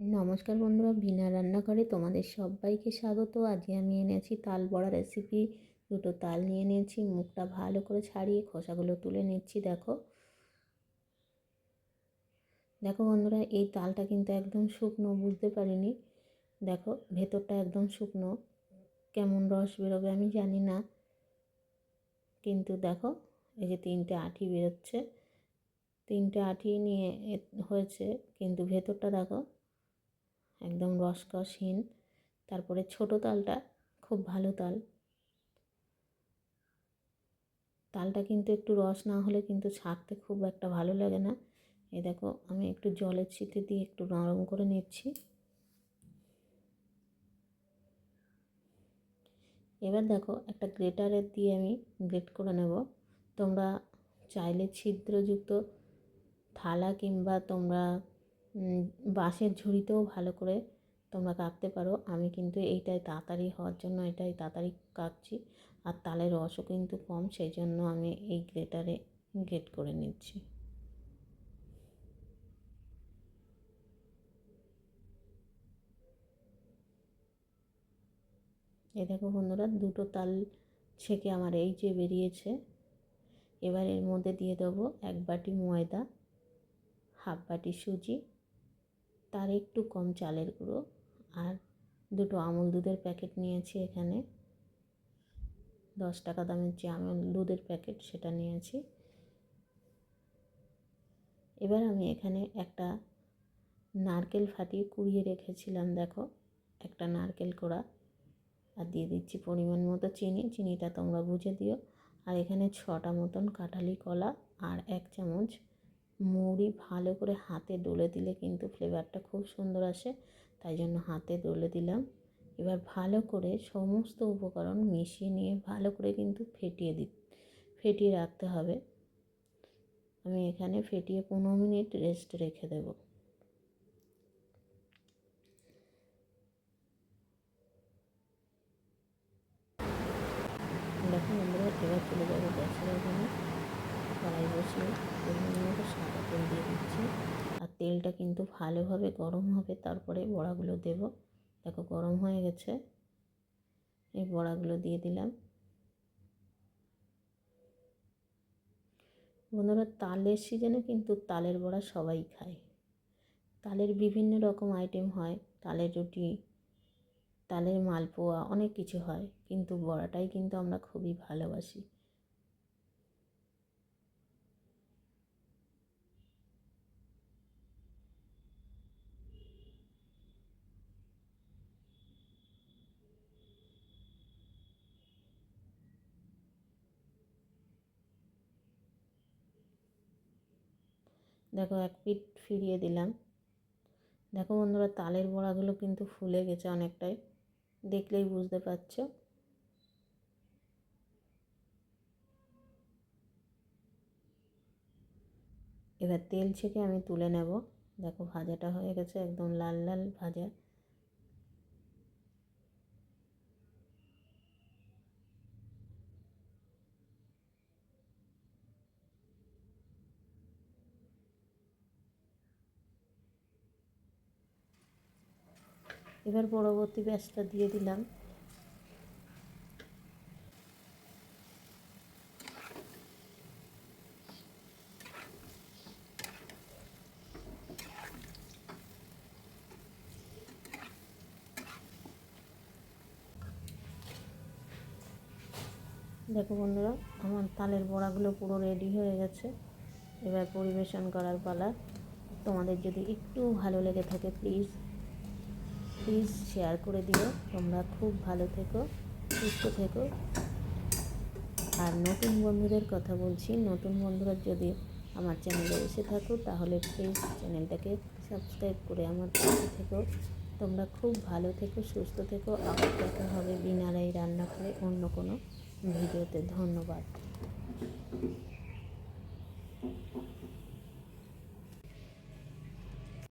নমস্কার বন্ধুরা, ভিনা রান্নাঘরে তোমাদের সবাইকে স্বাগত। আজকে আমি এনেছি তাল বড়া রেসিপি। দুটো তাল নিয়ে নিয়েছি, মুখটা ভালো করে ছাড়িয়ে খোসাগুলো তুলে নিচ্ছি। দেখো দেখো বন্ধুরা, এই তালটা কিন্তু একদম শুকনো, বুঝতে পারিনি। দেখো ভেতরটা একদম শুকনো, কেমন রস বেরোবে আমি জানি না, কিন্তু দেখো এই যে তিনটে আঁটি বেরোচ্ছে, তিনটে আঁটি নিয়ে হয়েছে, কিন্তু ভেতরটা দেখো একদম রসকসহীন। তারপরে ছোট তালটা খুব ভালো তাল, তালটা কিন্তু একটু রস না হলে কিন্তু ছাড়তে খুব একটা ভালো লাগে না। এই দেখো আমি একটু জলের ছিটে দিয়ে একটু নরম করে নিচ্ছি। এবার দেখো একটা গ্রেটারের দিয়ে আমি গ্রেট করে নেব। তোমরা চাইলে ছিদ্রযুক্ত থালা কিংবা তোমরা বাঁশের ঝুড়িতেও ভালো করে তোমরা কাটতে পারো। আমি কিন্তু এইটাই তাড়াতাড়ি হওয়ার জন্য এটাই তাড়াতাড়ি কাটছি, আর তালের রসও কিন্তু কম, সেই জন্য আমি এই গ্রেটারে গ্রেট করে নিচ্ছি। এই দেখো বন্ধুরা, দুটো তাল ছেঁকে আমার এই যে বেরিয়েছে। এবার এর মধ্যে দিয়ে দেবো 1 বাটি ময়দা, হাফ বাটি সুজি, তার একটু কম চালের গুঁড়ো, আর দুটো আমুল দুধের প্যাকেট নিয়েছি। এখানে 10 টাকা দামের যে আমুল দুধের প্যাকেট সেটা নিয়েছি। এবার আমি এখানে একটা নারকেল ফাটিয়ে কুড়িয়ে রেখেছিলাম, দেখো একটা নারকেল কোড়া, আর দিয়ে দিচ্ছি পরিমাণ মতো চিনি, চিনিটা তোমরা বুঝে দিও। আর এখানে 6টা মতন কাঁঠালি কলা আর 1 চামচ মৌরি। ভালো করে হাতে ডলে দিলে কিন্তু ফ্লেভারটা খুব সুন্দর আসে, তাই জন্য হাতে ডলে দিলাম। এবার ভালো করে সমস্ত উপকরণ মিশিয়ে নিয়ে ভালো করে কিন্তু ফেটিয়ে রাখতে হবে। আমি এখানে ফেটিয়ে 15 মিনিট রেস্ট রেখে দেব। দেখুন বন্ধুরা, এবার চলে যাবো গ্যাসের ওখানে, কড়াই বসিয়ে পরিমাণ মতো সাদা তেল দিয়ে দিচ্ছি। আর তেলটা কিন্তু ভালোভাবে গরম হবে, তারপরে বড়াগুলো দেব। দেখো গরম হয়ে গেছে, এই বড়াগুলো দিয়ে দিলাম। বন্ধুরা, তালের সিজনে কিন্তু তালের বড়া সবাই খায়। তালের বিভিন্ন রকম আইটেম হয়, তালের রুটি, তালের মালপোয়া, অনেক কিছু হয়, কিন্তু বড়াটাই কিন্তু আমরা খুবই ভালোবাসি। দেখো এক পিঠ ফিরিয়ে দিলাম। দেখো বন্ধুরা, তালের বড়াগুলো কিন্তু ফুলে গেছে অনেকটাই, দেখলেই বুঝতে পারছো। এবার তেল ছেঁকে আমি তুলে নেব। দেখো ভাজাটা হয়ে গেছে, একদম লাল লাল ভাজা। এবার পরবর্তী ব্যাচটা দিয়ে দিলাম। দেখো বন্ধুরা, আমার তালের বড়াগুলো পুরো রেডি হয়ে গেছে। এবার পরিবেশন করার পালা। তোমাদের যদি একটু ভালো লেগে থাকে প্লিজ প্লিজ শেয়ার করে দিও। তোমরা খুব ভালো থেকো, সুস্থ থেকো। আর নতুন বন্ধুদের কথা বলছি, নতুন বন্ধুরা যদি আমার চ্যানেলে এসে থাকো তাহলে প্লিজ চ্যানেলটাকে সাবস্ক্রাইব করে আমার পাশে থেকো। তোমরা খুব ভালো থেকো, সুস্থ থেকো। আবার দেখা হবে বিনারাই রান্না করে অন্য কোনো ভিডিওতে। ধন্যবাদ।